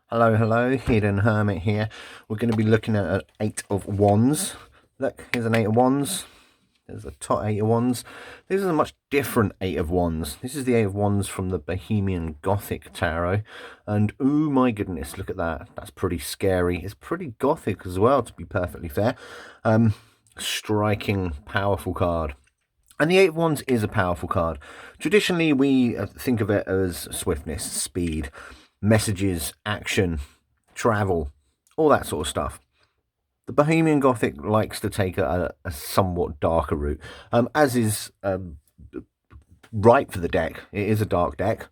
Hello, hello, Hidden Hermit here. We're going to be looking at an 8 of Wands. Look, here's an 8 of Wands. There's a top 8 of Wands. This is a much different 8 of Wands. This is the 8 of Wands from the Bohemian Gothic tarot. And oh my goodness, look at that. That's pretty scary. It's pretty Gothic as well, to be perfectly fair. Striking, powerful card. And the 8 of Wands is a powerful card. Traditionally, we think of it as swiftness, speed, messages, action, travel, all that sort of stuff. The Bohemian Gothic likes to take a somewhat darker route, as is right for the deck. It is a dark deck.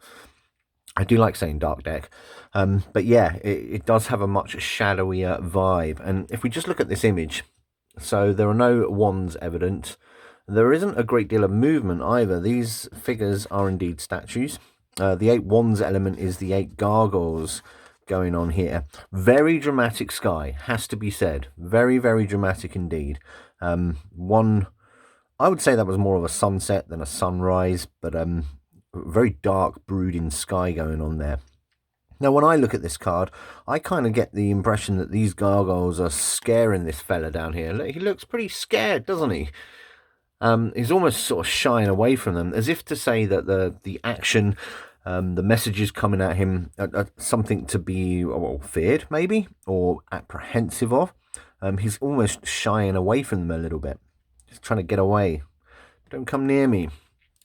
I do like saying dark deck. But yeah, it does have a much shadowier vibe. And if we just look at this image, so there are no wands evident. There isn't a great deal of movement either. These figures are indeed statues. The 8 wands element is the 8 gargoyles going on here. Very dramatic sky, has to be said. Very, very dramatic indeed. I would say that was more of a sunset than a sunrise, but very dark, brooding sky going on there. Now, when I look at this card, I kind of get the impression that these gargoyles are scaring this fella down here. He looks pretty scared, doesn't he? He's almost sort of shying away from them, as if to say that the action, the messages coming at him are something to be feared, maybe, or apprehensive of. He's almost shying away from them a little bit. He's trying to get away. Don't come near me.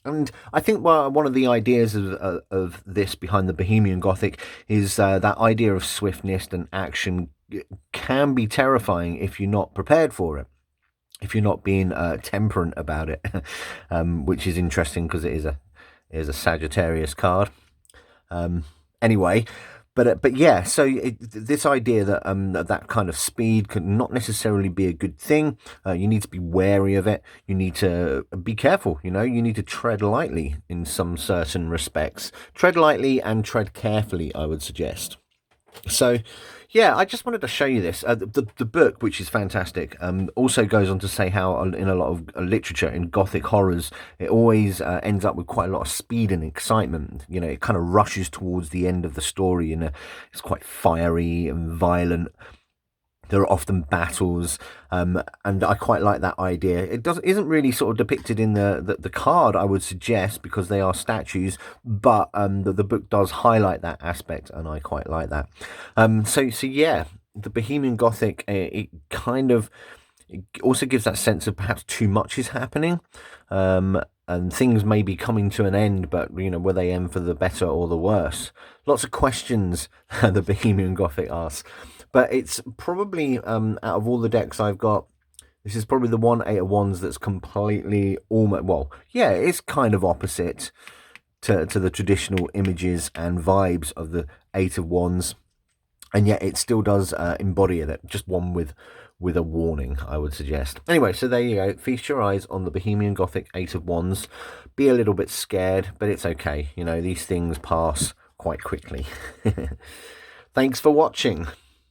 And I think one of the ideas of this behind the Bohemian Gothic is that idea of swiftness and action can be terrifying if you're not prepared for it. If you're not being temperate about it, which is interesting because it is a Sagittarius card. Anyway, but yeah, so this idea that that kind of speed can not necessarily be a good thing. You need to be wary of it. You need to be careful. You need to tread lightly in some certain respects. Tread lightly and tread carefully, I would suggest. So, yeah, I just wanted to show you this. The book, which is fantastic, also goes on to say how in a lot of literature, in Gothic horrors, it always ends up with quite a lot of speed and excitement. It kind of rushes towards the end of the story, and it's quite fiery and violent. There are often battles, and I quite like that idea. It isn't really sort of depicted in the card, I would suggest, because they are statues, but the book does highlight that aspect, and I quite like that. So yeah, the Bohemian Gothic, it kind of it also gives that sense of perhaps too much is happening, and things may be coming to an end, but will they end for the better or the worse? Lots of questions the Bohemian Gothic asks. But it's probably, out of all the decks I've got, this is probably the one 8 of Wands that's completely it's kind of opposite to the traditional images and vibes of the 8 of Wands. And yet it still does embody it, just one with a warning, I would suggest. Anyway, so there you go. Feast your eyes on the Bohemian Gothic 8 of Wands. Be a little bit scared, but it's okay. These things pass quite quickly. Thanks for watching.